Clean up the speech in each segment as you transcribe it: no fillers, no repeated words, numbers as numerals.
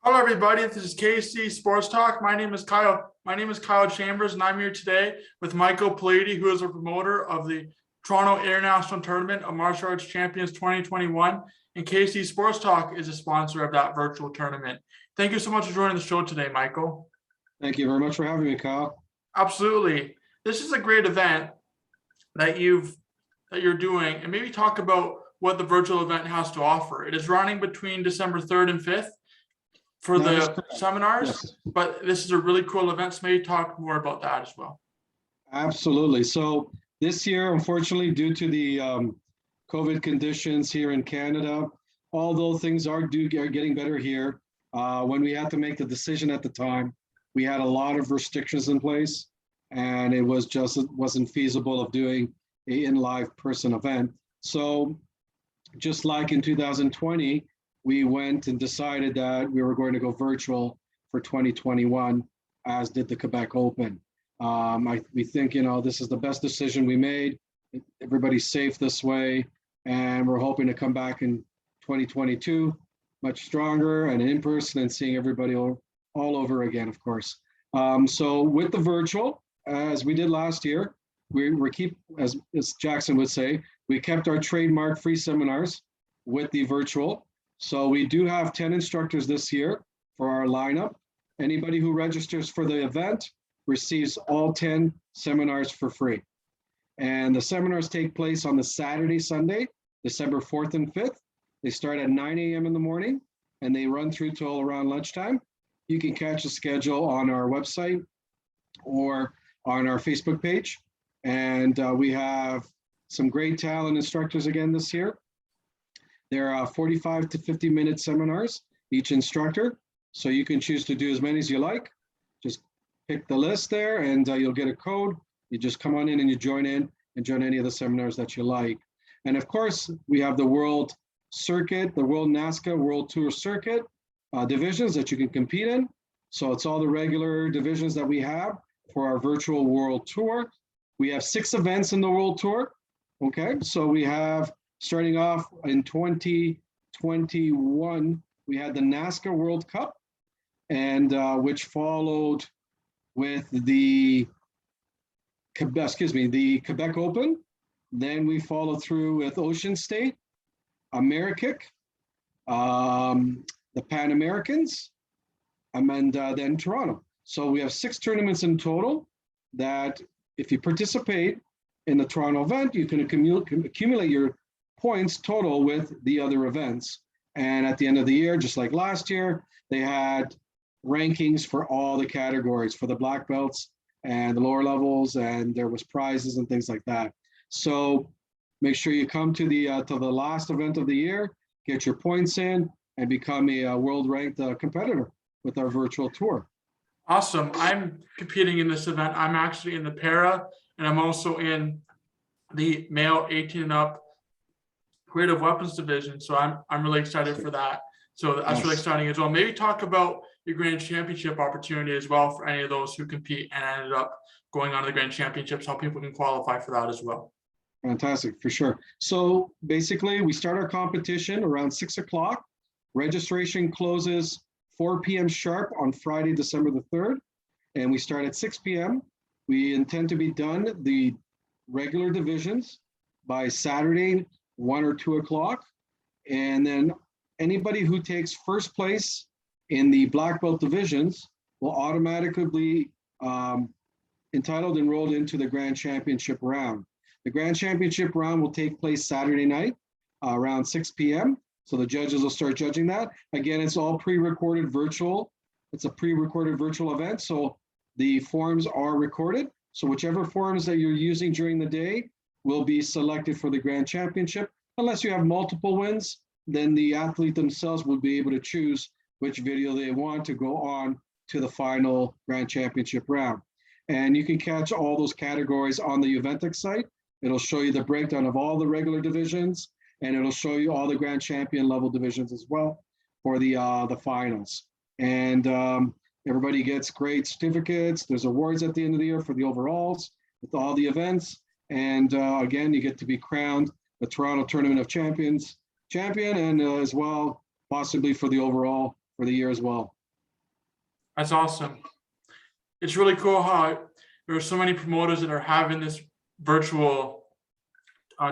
Hello, everybody. This is KC Sports Talk. My name is Kyle. Chambers, and I'm here today with Michael Palitti, who is a promoter of the Toronto International Tournament of Martial Arts Champions 2021. And KC Sports Talk is a sponsor of that virtual tournament. Thank you so much for joining the show today, Michael. Thank you very much for having me, Kyle. Absolutely. This is a great event that you're doing, and maybe talk about what the virtual event has to offer. It is running between December 3rd and 5th. For the seminars, yes. But this is a really cool event, so maybe talk more about that as well. Absolutely. So this year, unfortunately, due to the COVID conditions here in Canada, although things are getting better here, when we had to make the decision at the time, we had a lot of restrictions in place, and it wasn't feasible of doing an in-live person event. So just like in 2020, we went and decided that we were going to go virtual for 2021, as did the Quebec Open. We think, this is the best decision we made. Everybody's safe this way, and we're hoping to come back in 2022 much stronger and in person and seeing everybody all over again, of course. So with the virtual, as we did last year, we keep, as Jackson would say, we kept our trademark free seminars with the virtual. So we do have 10 instructors this year for our lineup. Anybody who registers for the event receives all 10 seminars for free. And the seminars take place on the Saturday, Sunday, December 4th and 5th. They start at 9 a.m. in the morning and they run through till around lunchtime. You can catch the schedule on our website or on our Facebook page. And we have some great talent instructors again this year. There are 45 to 50-minute seminars, each instructor. So you can choose to do as many as you like. Just pick the list there and you'll get a code. You just come on in and you join in and join any of the seminars that you like. And of course, we have the World Circuit, the World NASKA World Tour Circuit divisions that you can compete in. So it's all the regular divisions that we have for our virtual World Tour. We have 6 events in the World Tour. Okay, so we have, starting off in 2021, we had the NASKA World Cup, and which followed with the Quebec Open. Then we followed through with Ocean State, Amerikick, the Pan Americans, and then Toronto. So we have 6 tournaments in total that if you participate in the Toronto event, you can accumulate your points total with the other events. And at the end of the year, just like last year, they had rankings for all the categories for the black belts and the lower levels, and there was prizes and things like that. So make sure you come to the last event of the year, get your points in, and become a world ranked competitor with our virtual tour. Awesome. I'm competing in this event. I'm actually in the para, and I'm also in the male 18 and up creative weapons division. So I'm really excited for that. So that's really exciting as well. Maybe talk about your grand championship opportunity as well for any of those who compete and ended up going on to the grand championships, how people can qualify for that as well. Fantastic, for sure. So basically we start our competition around 6 o'clock. Registration closes 4 p.m. sharp on Friday, December the 3rd. And we start at 6 p.m. We intend to be done the regular divisions by Saturday, 1 or 2 o'clock. And then anybody who takes first place in the black belt divisions will automatically be enrolled into the grand championship round. The grand championship round will take place Saturday night around 6 p.m. So the judges will start judging that. Again, it's all pre-recorded virtual. It's a pre-recorded virtual event. So the forms are recorded. So whichever forms that you're using during the day will be selected for the grand championship. Unless you have multiple wins, then the athlete themselves will be able to choose which video they want to go on to the final grand championship round. And you can catch all those categories on the Eventex site. It'll show you the breakdown of all the regular divisions, and it'll show you all the grand champion level divisions as well for the finals. And everybody gets great certificates. There's awards at the end of the year for the overalls with all the events. And again, you get to be crowned the Toronto Tournament of Champions champion, and as well, possibly for the overall for the year as well. That's awesome. It's really cool how there are so many promoters that are having this virtual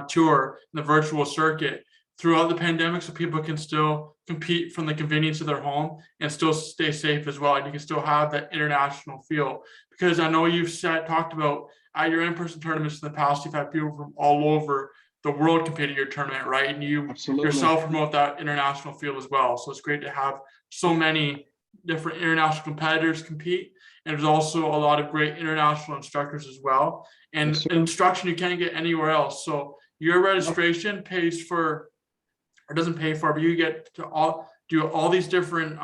tour, the virtual circuit throughout the pandemic, so people can still compete from the convenience of their home and still stay safe as well. And you can still have that international feel, because I know you've talked about at your in-person tournaments in the past, you've had people from all over the world compete at your tournament, right? And you Absolutely. yourself promote that international feel as well. So it's great to have so many different international competitors compete. And there's also a lot of great international instructors as well. And Yes, sir. instruction you can't get anywhere else. So your registration pays for, or doesn't pay for, but you get to do all these different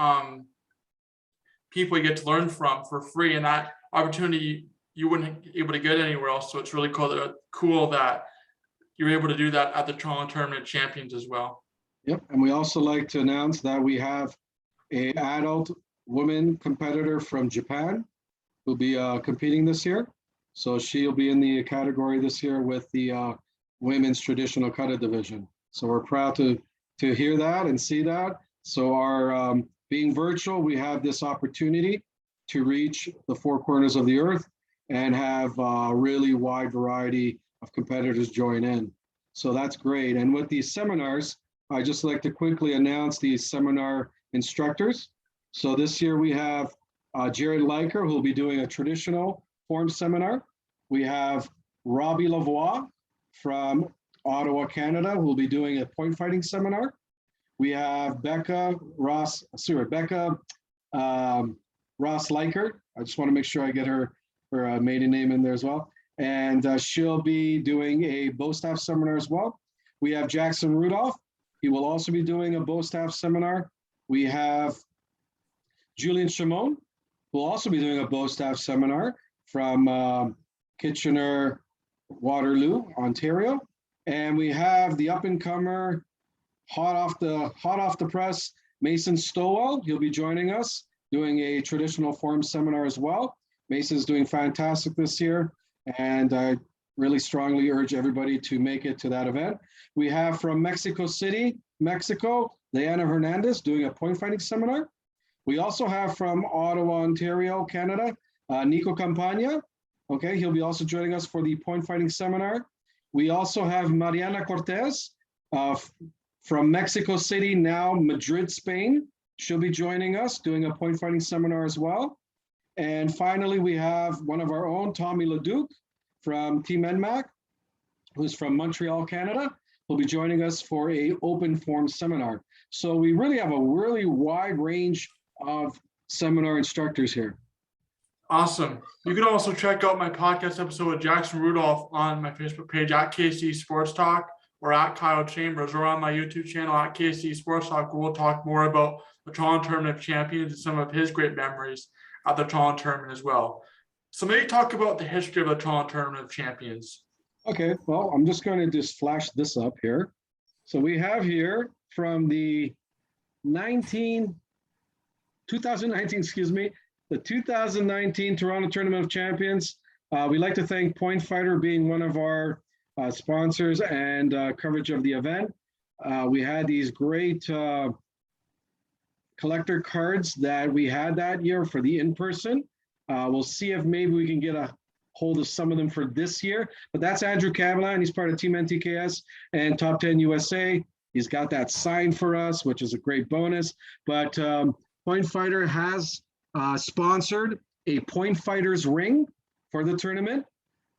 people you get to learn from for free. And that opportunity you wouldn't be able to get anywhere else. So it's really cool that you're able to do that at the Toronto Tournament Champions as well. Yep, and we also like to announce that we have an adult woman competitor from Japan who'll be competing this year. So she'll be in the category this year with the women's traditional kata division. So we're proud to hear that and see that. So our being virtual, we have this opportunity to reach the four corners of the earth and have a really wide variety of competitors join in. So that's great. And with these seminars, I just like to quickly announce these seminar instructors. So this year we have Jarrett Leiker, who will be doing a traditional form seminar. We have Robbie Lavoie from Ottawa, Canada, who will be doing a point fighting seminar. We have Becca Ross Leiker. I just want to make sure I get her maiden name in there as well. And she'll be doing a bow staff seminar as well. We have Jackson Rudolph. He will also be doing a bow staff seminar. We have Julian Shamuon, who will also be doing a bow staff seminar from Kitchener, Waterloo, Ontario. And we have the up-and-comer, hot off the press, Mason Stowell. He'll be joining us, doing a traditional form seminar as well. Mason's doing fantastic this year, and I really strongly urge everybody to make it to that event. We have from Mexico City, Mexico, Mariana Hernandez doing a point fighting seminar. We also have from Ottawa, Ontario, Canada, Nico Campagna. Okay, he'll be also joining us for the point fighting seminar. We also have Mariana Cortés from Mexico City, now Madrid, Spain. She'll be joining us, doing a point fighting seminar as well. And finally, we have one of our own, Tommy Leduc from Team NMAC, who's from Montreal, Canada. He'll be joining us for a open form seminar. So we really have a really wide range of seminar instructors here. Awesome. You can also check out my podcast episode with Jackson Rudolph on my Facebook page at KC Sports Talk or at Kyle Chambers, or on my YouTube channel at KC Sports Talk. We'll talk more about the Toronto Tournament of Champions and some of his great memories at the Toronto Tournament as well. So maybe talk about the history of the Toronto Tournament of Champions. Okay, well, I'm just going to just flash this up here. So we have here from the 2019, the 2019 Toronto Tournament of Champions. We'd like to thank Point Fighter being one of our sponsors and coverage of the event. We had these great collector cards that we had that year for the in-person. We'll see if maybe we can get a hold of some of them for this year, but that's Andrew Cavanaugh, and he's part of Team NTKS and Top 10 USA. He's got that signed for us, which is a great bonus. But Point Fighter has sponsored a Point Fighters ring for the tournament.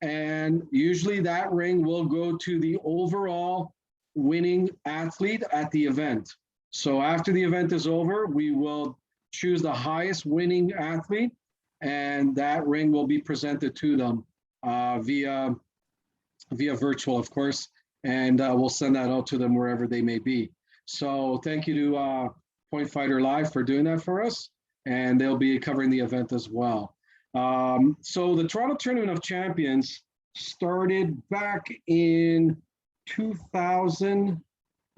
And usually that ring will go to the overall winning athlete at the event. So after the event is over, we will choose the highest winning athlete, and that ring will be presented to them via virtual, of course, and we'll send that out to them wherever they may be. So thank you to Point Fighter Live for doing that for us, and they'll be covering the event as well. So the Toronto Tournament of Champions started back in 2000,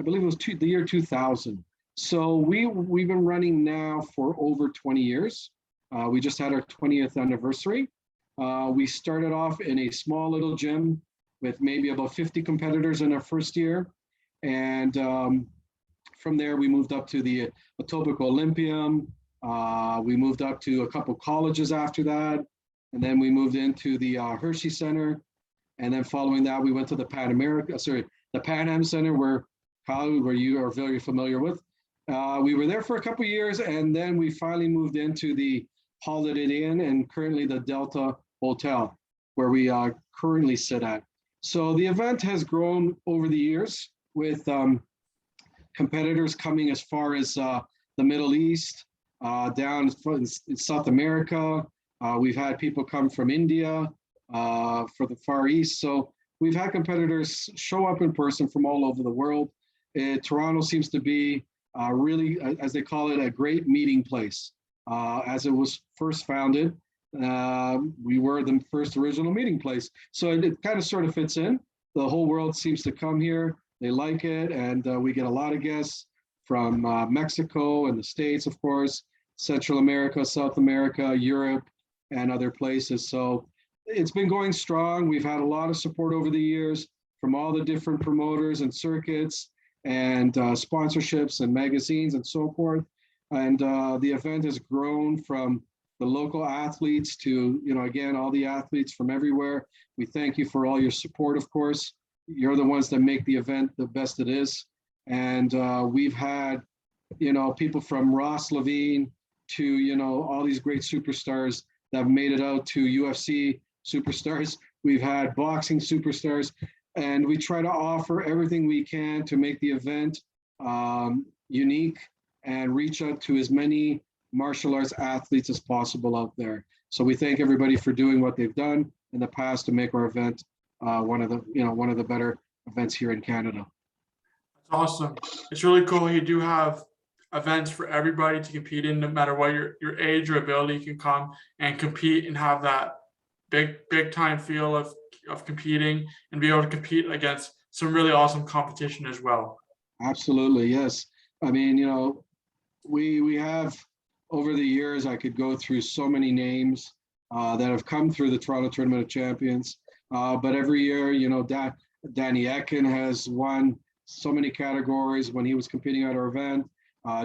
I believe it was the year 2000. So we've been running now for over 20 years. We just had our 20th anniversary. We started off in a small little gym with maybe about 50 competitors in our first year. And from there, we moved up to the Etobicoke Olympium, We moved up to a couple colleges after that. And then we moved into the Hershey Center. And then following that, we went to the the Pan Am Center, where you are very familiar with. We were there for a couple years, and then we finally moved into the Holiday Inn and currently the Delta Hotel, where we currently sit at. So the event has grown over the years with competitors coming as far as the Middle East, down in South America. We've had people come from India, for the Far East. So we've had competitors show up in person from all over the world. Toronto seems to be really, as they call it, a great meeting place. As it was first founded, we were the first original meeting place. So it kind of sort of fits in. The whole world seems to come here. They like it. And we get a lot of guests from Mexico and the States, of course, Central America, South America, Europe, and other places. So it's been going strong. We've had a lot of support over the years from all the different promoters and circuits and sponsorships and magazines and so forth. And the event has grown from the local athletes to, again, all the athletes from everywhere. We thank you for all your support, of course. You're the ones that make the event the best it is. And we've had, people from Ross Levine to, all these great superstars that have made it out to UFC superstars. We've had boxing superstars, and we try to offer everything we can to make the event unique and reach out to as many martial arts athletes as possible out there. So we thank everybody for doing what they've done in the past to make our event one of the better events here in Canada. That's awesome. It's really cool. You do have events for everybody to compete in, no matter what your age or ability. You can come and compete and have that big time feel of competing and be able to compete against some really awesome competition as well. Absolutely, yes. I mean, we have, over the years, I could go through so many names that have come through the Toronto Tournament of Champions. But every year, Danny Ekin has won so many categories when he was competing at our event.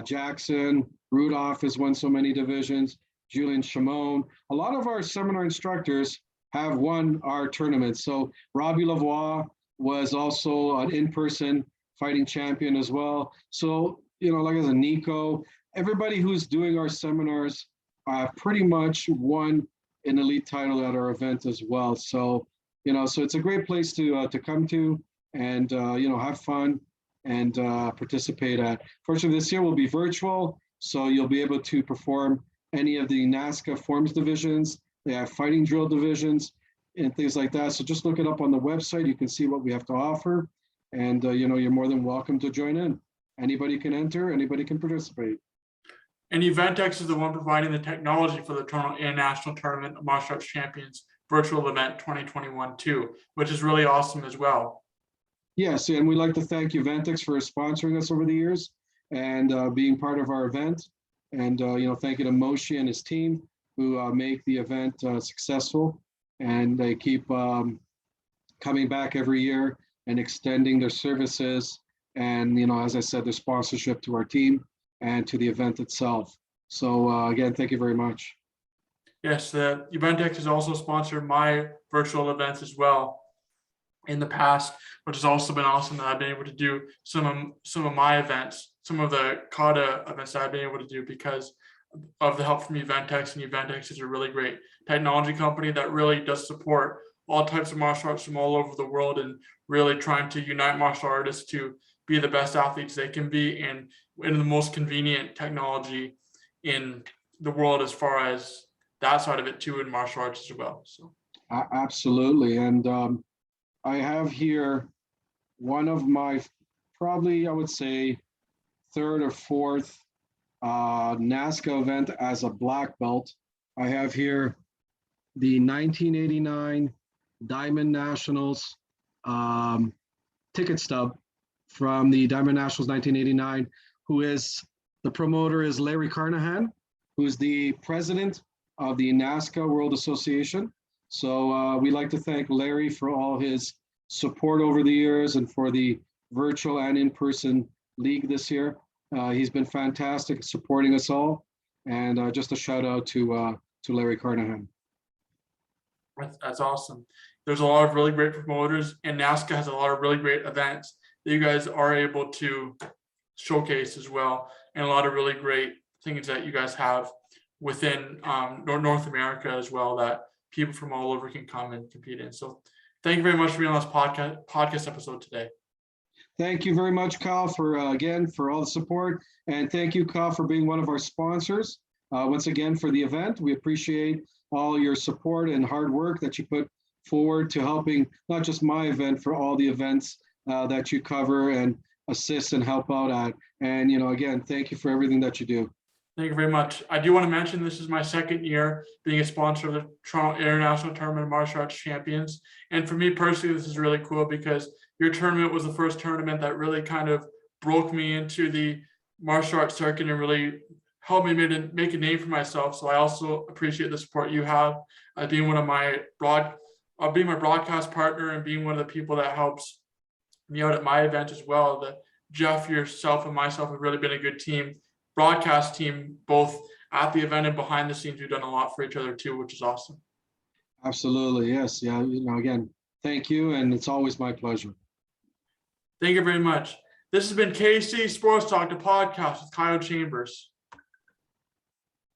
Jackson, Rudolph has won so many divisions. Julian Shamuon. A lot of our seminar instructors have won our tournaments. So Robbie Lavoie was also an in-person fighting champion as well. So, like I said, Nico, everybody who's doing our seminars pretty much won an elite title at our event as well. So, so it's a great place to come to and, have fun and participate at. Fortunately, this year will be virtual, so you'll be able to perform any of the NASKA forms divisions. They have fighting drill divisions and things like that. So just look it up on the website. You can see what we have to offer. And, you're more than welcome to join in. Anybody can enter, anybody can participate. And Eventex is the one providing the technology for the Toronto International Tournament of Martial Arts Champions virtual event 2021 too, which is really awesome as well. Yes, and we'd like to thank Eventex for sponsoring us over the years and being part of our event. And, thank you to Moshe and his team who make the event successful. And they keep coming back every year and extending their services. And, as I said, their sponsorship to our team and to the event itself. So again, thank you very much. Yes, Eventex has also sponsored my virtual events as well in the past, which has also been awesome that I've been able to do some of my events, some of the CADA events that I've been able to do because of the help from Eventex. And Eventex is a really great technology company that really does support all types of martial arts from all over the world and really trying to unite martial artists to be the best athletes they can be and in the most convenient technology in the world as far as that side of it too in martial arts as well. So absolutely. And I have here one of my probably, I would say, third or fourth NASKA event as a black belt. I have here the 1989 Diamond Nationals ticket stub from the Diamond Nationals 1989, the promoter is Larry Carnahan, who's the president of the NASKA World Association. So we'd like to thank Larry for all his support over the years and for the virtual and in-person league this year. He's been fantastic at supporting us all. And just a shout out to Larry Carnahan. That's awesome. There's a lot of really great promoters, and NASKA has a lot of really great events that you guys are able to showcase as well, and a lot of really great things that you guys have within North America as well that people from all over can come and compete in. So thank you very much for being on this podcast episode today. Thank you very much, Kyle, for all the support. And thank you, Kyle, for being one of our sponsors. Once again, for the event, we appreciate all your support and hard work that you put forward to helping not just my event, for all the events that you cover and assist and help out at. And, again, thank you for everything that you do. Thank you very much. I do want to mention this is my second year being a sponsor of the Toronto International Tournament of Martial Arts Champions. And for me personally, this is really cool because your tournament was the first tournament that really kind of broke me into the martial arts circuit and really helped me make a name for myself. So I also appreciate the support you have, being one of my being my broadcast partner and being one of the people that helps me out at my event as well. That Jeff, yourself, and myself have really been a good team, broadcast team, both at the event and behind the scenes. We've done a lot for each other too, which is awesome. Absolutely, yes, yeah. Again, thank you, and it's always my pleasure. Thank you very much. This has been KC Sports Talk, the podcast with Kyle Chambers.